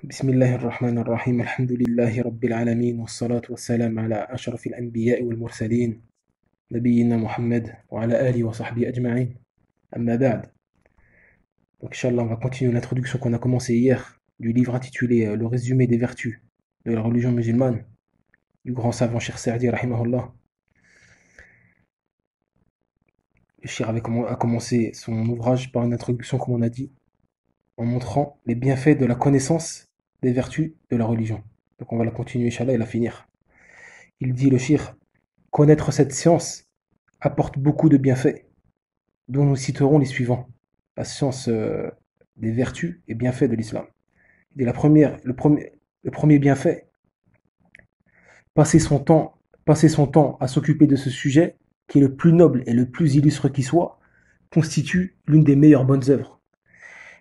بسم الله الرحمن الرحيم الحمد لله رب العالمين والصلاة والسلام على أشرف الأنبياء والمرسلين نبينا محمد وعلى آله وصحبه أجمعين أما بعد. Donc Inch'Allah, on va continuer l'introduction qu'on a commencé hier du livre intitulé Le résumé des vertus de la religion musulmane du grand savant Cheikh Saadi rahimahullah. Le Cheikh a commencé son ouvrage par une introduction, comme on a dit, en montrant les bienfaits de la connaissance des vertus de la religion. Donc on va la continuer Inch'Allah et la finir. Il dit le Cheikh: connaître cette science apporte beaucoup de bienfaits, dont nous citerons les suivants. La science des vertus et bienfaits de l'islam. Il dit le premier bienfait: passer son temps à s'occuper de ce sujet, qui est le plus noble et le plus illustre qui soit, constitue l'une des meilleures bonnes œuvres.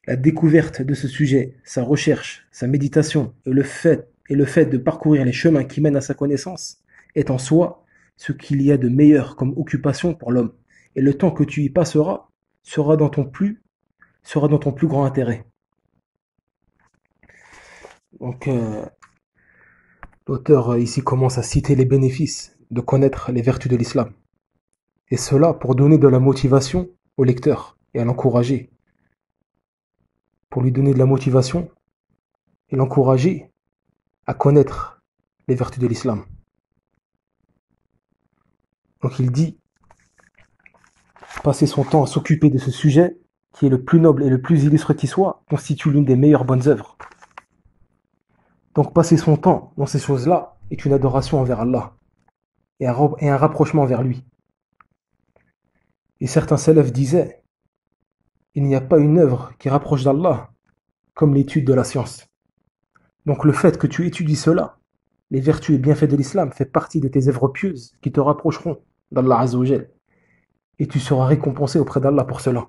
La découverte de ce sujet, sa recherche, sa méditation et le fait de parcourir les chemins qui mènent à sa connaissance est en soi ce qu'il y a de meilleur comme occupation pour l'homme. Et le temps que tu y passeras sera dans ton plus grand intérêt. Donc, l'auteur ici commence à citer les bénéfices de connaître les vertus de l'islam. Et cela pour donner de la motivation au lecteur et à l'encourager. Pour lui donner de la motivation et l'encourager à connaître les vertus de l'islam. Donc il dit: passer son temps à s'occuper de ce sujet, qui est le plus noble et le plus illustre qui soit, constitue l'une des meilleures bonnes œuvres. Donc passer son temps dans ces choses-là est une adoration envers Allah et un rapprochement vers lui. Et certains salafs disaient: il n'y a pas une œuvre qui rapproche d'Allah comme l'étude de la science. Donc le fait que tu étudies cela, les vertus et bienfaits de l'islam, fait partie de tes œuvres pieuses qui te rapprocheront d'Allah Azza wa Jal. Et tu seras récompensé auprès d'Allah pour cela.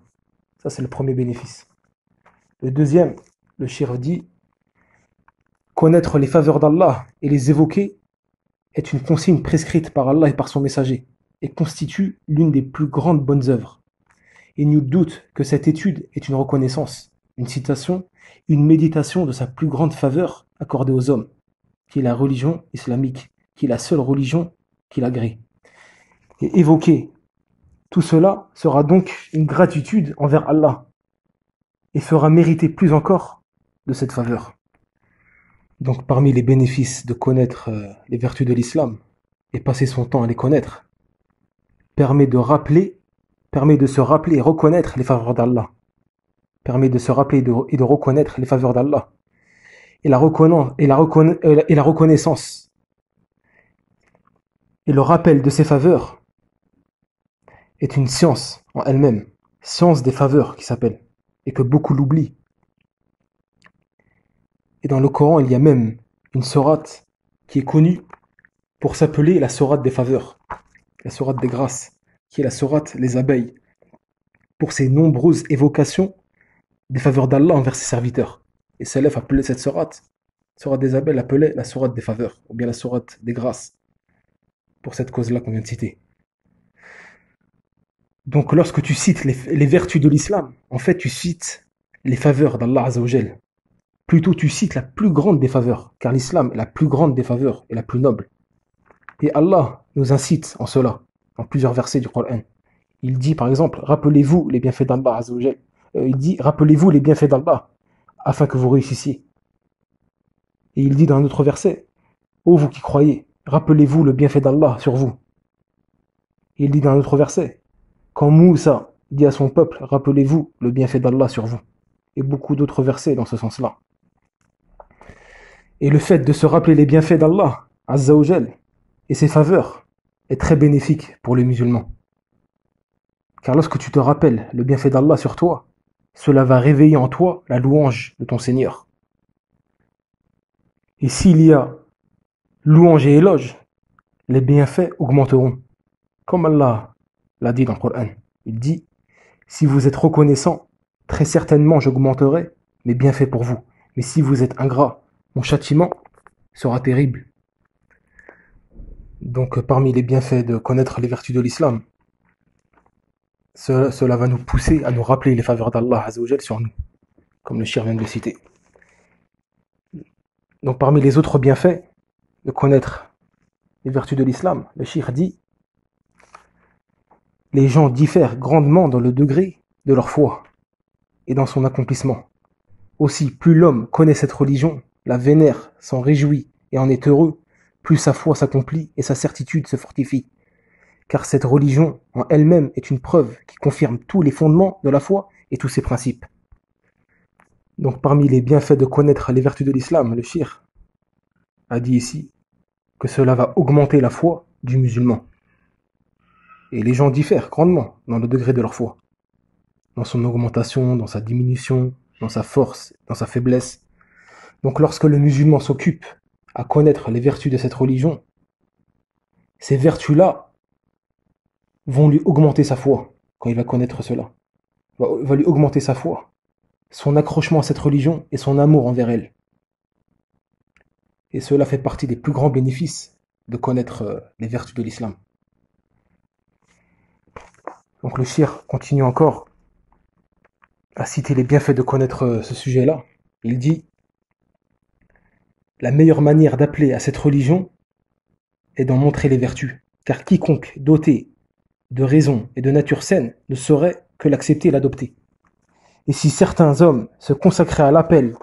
Ça, c'est le premier bénéfice. Le deuxième, le cheikh dit: connaître les faveurs d'Allah et les évoquer est une consigne prescrite par Allah et par son messager, et constitue l'une des plus grandes bonnes œuvres. Il n'y a doute que cette étude est une reconnaissance, une citation, une méditation de sa plus grande faveur accordée aux hommes, qui est la religion islamique, qui est la seule religion qu'il agrée. Et évoquer tout cela sera donc une gratitude envers Allah et fera mériter plus encore de cette faveur. Donc parmi les bénéfices de connaître les vertus de l'islam et passer son temps à les connaître, permet de se rappeler et reconnaître les faveurs d'Allah. Permet de se rappeler et de reconnaître les faveurs d'Allah. Et la reconnaissance et le rappel de ces faveurs est une science en elle-même, science des faveurs qui s'appelle, et que beaucoup l'oublient. Et dans le Coran, il y a même une sourate qui est connue pour s'appeler la sourate des faveurs, la sourate des grâces, qui est la sourate les abeilles, pour ses nombreuses évocations des faveurs d'Allah envers ses serviteurs. Et Salaf appelait cette sourate des abeilles, l'appelait la sourate des faveurs, ou bien la sourate des grâces, pour cette cause-là qu'on vient de citer. Donc lorsque tu cites les vertus de l'islam, en fait tu cites les faveurs d'Allah Azza wa Jal. Plutôt tu cites la plus grande des faveurs, car l'islam est la plus grande des faveurs et la plus noble. Et Allah nous incite en cela, dans plusieurs versets du Coran. Il dit par exemple: rappelez-vous les bienfaits d'Allah Azza wa Jal. Il dit: rappelez-vous les bienfaits d'Allah, afin que vous réussissiez. Et il dit dans un autre verset: ô vous qui croyez, rappelez-vous le bienfait d'Allah sur vous. Et il dit dans un autre verset: quand Moussa dit à son peuple: rappelez-vous le bienfait d'Allah sur vous. Et beaucoup d'autres versets dans ce sens-là. Et le fait de se rappeler les bienfaits d'Allah Azza wa Jal et ses faveurs est très bénéfique pour les musulmans. Car lorsque tu te rappelles le bienfait d'Allah sur toi, cela va réveiller en toi la louange de ton Seigneur. Et s'il y a louange et éloge, les bienfaits augmenteront. Comme Allah l'a dit dans le Coran. Il dit: si vous êtes reconnaissant, très certainement j'augmenterai mes bienfaits pour vous. Mais si vous êtes ingrat, mon châtiment sera terrible. Donc parmi les bienfaits de connaître les vertus de l'islam, cela va nous pousser à nous rappeler les faveurs d'Allah Azza wa Jal sur nous, comme le cheikh vient de le citer. Donc parmi les autres bienfaits de connaître les vertus de l'islam, le cheikh dit: les gens diffèrent grandement dans le degré de leur foi et dans son accomplissement. Aussi, plus l'homme connaît cette religion, la vénère, s'en réjouit et en est heureux, plus sa foi s'accomplit et sa certitude se fortifie. Car cette religion en elle-même est une preuve qui confirme tous les fondements de la foi et tous ses principes. Donc parmi les bienfaits de connaître les vertus de l'islam, le cheikh a dit ici que cela va augmenter la foi du musulman. Et les gens diffèrent grandement dans le degré de leur foi, dans son augmentation, dans sa diminution, dans sa force, dans sa faiblesse. Donc lorsque le musulman s'occupe à connaître les vertus de cette religion, ces vertus-là vont lui augmenter sa foi quand il va connaître cela. Va lui augmenter sa foi, son accrochement à cette religion et son amour envers elle. Et cela fait partie des plus grands bénéfices de connaître les vertus de l'islam. Donc le cheikh continue encore à citer les bienfaits de connaître ce sujet-là. Il dit: la meilleure manière d'appeler à cette religion est d'en montrer les vertus, car quiconque doté de raison et de nature saine ne saurait que l'accepter et l'adopter. Et si certains hommes se consacraient à l'appel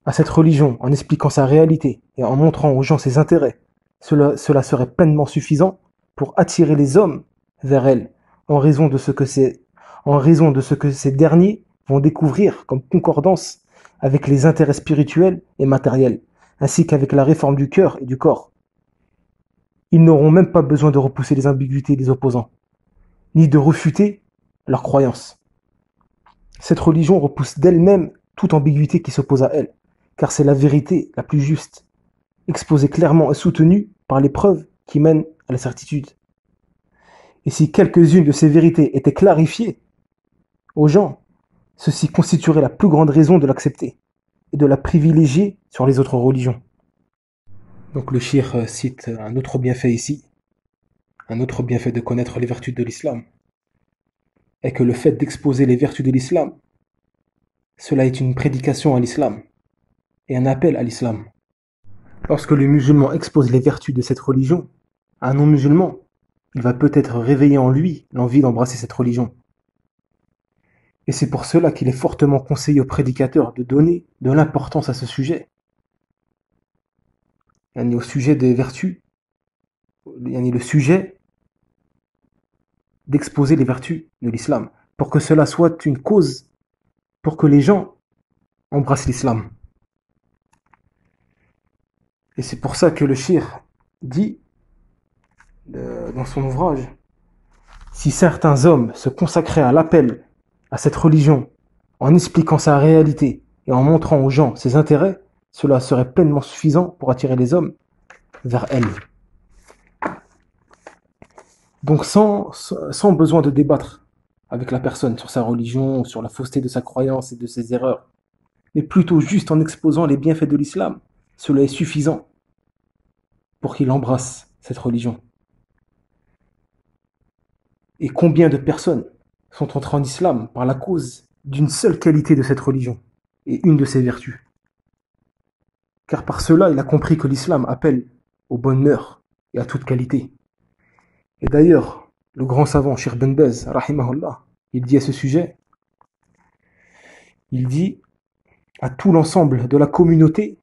à cette religion en expliquant sa réalité et en montrant aux gens ses intérêts, cela serait pleinement suffisant pour attirer les hommes vers elle, en raison de ce que ces derniers vont découvrir comme concordance avec les intérêts spirituels et matériels, ainsi qu'avec la réforme du cœur et du corps. Ils n'auront même pas besoin de repousser les ambiguïtés des opposants, ni de refuter leurs croyances. Cette religion repousse d'elle-même toute ambiguïté qui s'oppose à elle, car c'est la vérité la plus juste, exposée clairement et soutenue par les preuves qui mènent à la certitude. Et si quelques-unes de ces vérités étaient clarifiées aux gens, ceci constituerait la plus grande raison de l'accepter et de la privilégier sur les autres religions. Donc le cheikh cite un autre bienfait ici, un autre bienfait de connaître les vertus de l'islam, est que le fait d'exposer les vertus de l'islam, cela est une prédication à l'islam et un appel à l'islam. Lorsque le musulman expose les vertus de cette religion à un non-musulman, il va peut-être réveiller en lui l'envie d'embrasser cette religion. Et c'est pour cela qu'il est fortement conseillé aux prédicateurs de donner de l'importance à ce sujet. Au sujet des vertus, le sujet d'exposer les vertus de l'islam, pour que cela soit une cause, pour que les gens embrassent l'islam. Et c'est pour ça que le cheikh dit dans son ouvrage: si certains hommes se consacraient à l'appel à cette religion en expliquant sa réalité et en montrant aux gens ses intérêts, cela serait pleinement suffisant pour attirer les hommes vers elle. Donc sans besoin de débattre avec la personne sur sa religion, sur la fausseté de sa croyance et de ses erreurs, mais plutôt juste en exposant les bienfaits de l'islam, cela est suffisant pour qu'il embrasse cette religion. Et combien de personnes sont entrées en islam par la cause d'une seule qualité de cette religion et une de ses vertus. Car par cela, il a compris que l'islam appelle aux bonnes mœurs et à toute qualité. Et d'ailleurs, le grand savant Cheikh Ben Baz, rahimahullah, il dit à ce sujet, il dit à tout l'ensemble de la communauté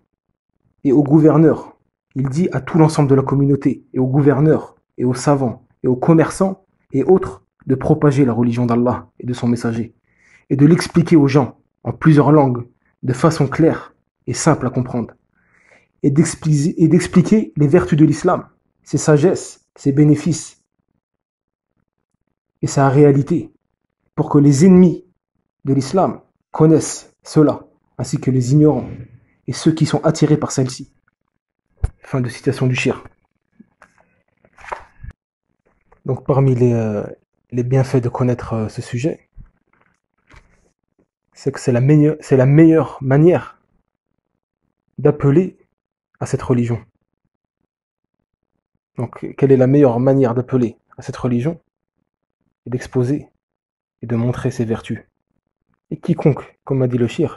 et aux gouverneurs, il dit à tout l'ensemble de la communauté et aux gouverneurs et aux savants et aux commerçants et autres de propager la religion d'Allah et de son messager et de l'expliquer aux gens en plusieurs langues de façon claire et simple à comprendre et d'expliquer les vertus de l'islam, ses sagesses, ses bénéfices et sa réalité pour que les ennemis de l'islam connaissent cela ainsi que les ignorants et ceux qui sont attirés par celle-ci. Fin de citation du cheikh. Donc parmi les bienfaits de connaître ce sujet, c'est que c'est la meilleure manière d'appeler à cette religion. Donc quelle est la meilleure manière d'appeler à cette religion? Et d'exposer et de montrer ses vertus. Et quiconque, comme a dit le cheikh,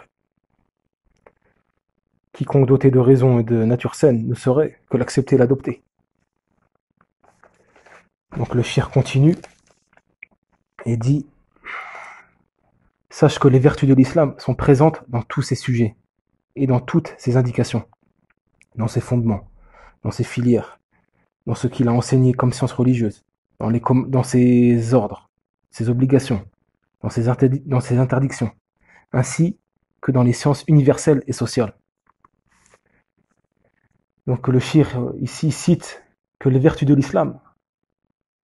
quiconque doté de raison et de nature saine ne saurait que l'accepter et l'adopter. Donc le shir continue et dit: sache que les vertus de l'islam sont présentes dans tous ces sujets et dans toutes ses indications, dans ses fondements, dans ses filières, dans ce qu'il a enseigné comme science religieuse, dans ses ordres, ses obligations, dans ses interdictions, ainsi que dans les sciences universelles et sociales. Donc le shir ici cite que les vertus de l'islam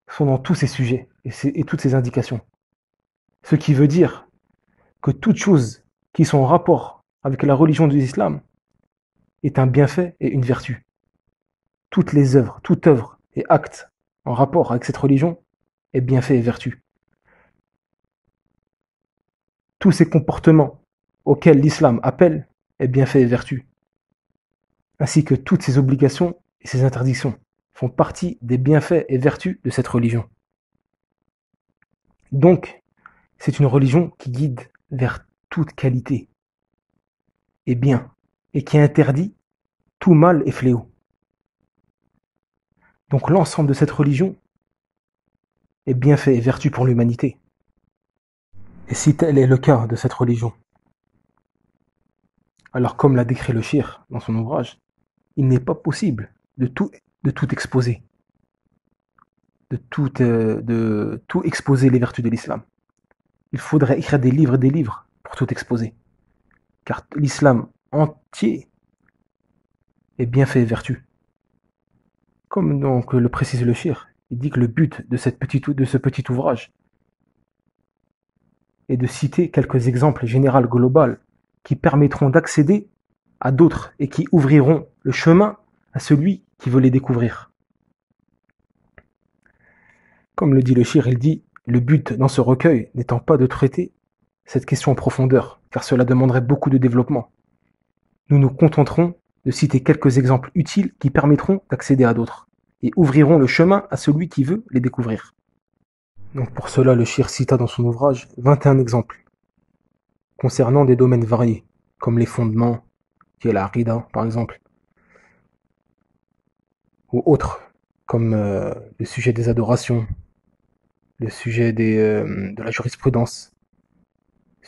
sont dans tous ces sujets et toutes ces indications. Ce qui veut dire que toute chose qui sont en rapport avec la religion de l'islam est un bienfait et une vertu. Toutes les œuvres, toute œuvre et acte en rapport avec cette religion est bienfait et vertu. Tous ces comportements auxquels l'islam appelle est bienfait et vertu, ainsi que toutes ses obligations et ses interdictions font partie des bienfaits et vertus de cette religion. Donc, c'est une religion qui guide vers toute qualité et bien, et qui interdit tout mal et fléau. Donc l'ensemble de cette religion est bienfait et vertu pour l'humanité. Et si tel est le cas de cette religion, alors comme l'a décrit le shir dans son ouvrage, il n'est pas possible de tout exposer, de tout exposer les vertus de l'islam. Il faudrait écrire des livres pour tout exposer. Car l'islam entier est bienfait et vertu. Comme donc le précise le shir, il dit que le but de ce petit ouvrage est de citer quelques exemples généraux globaux qui permettront d'accéder à d'autres et qui ouvriront le chemin à celui qui veut les découvrir. Comme le dit le shir, il dit: le but dans ce recueil n'étant pas de traiter cette question en profondeur, car cela demanderait beaucoup de développement. Nous nous contenterons de citer quelques exemples utiles qui permettront d'accéder à d'autres et ouvriront le chemin à celui qui veut les découvrir. Donc pour cela, le shir cita dans son ouvrage 21 exemples concernant des domaines variés, comme les fondements, qui est la aqida par exemple, ou autres, comme le sujet des adorations, le sujet de la jurisprudence,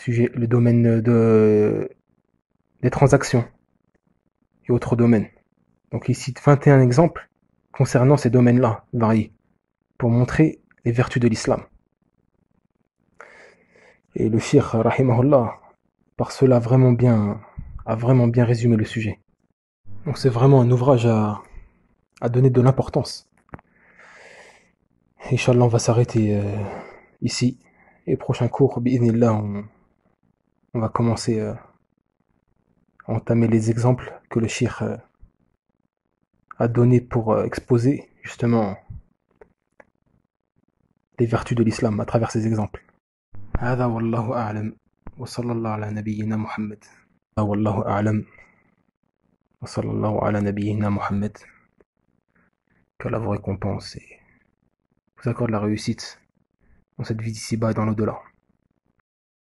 le domaine des transactions et autres domaines. Donc il cite 21 exemples concernant ces domaines-là variés pour montrer les vertus de l'islam. Et le shir, rahimahullah, par cela a vraiment bien résumé le sujet. Donc c'est vraiment un ouvrage à donner de l'importance. Inch'Allah, on va s'arrêter ici. Et prochain cours, bi'idhnillah, on va commencer à entamer les exemples que le shir a donnés pour exposer justement les vertus de l'islam à travers ces exemples. هذا والله أعلم وصلى الله على نبينا محمد. هذا والله أعلم وصلى الله على نبينا محمد. Qu'Allah vous récompense et vous accorde la réussite dans cette vie d'ici-bas et dans l'au-delà.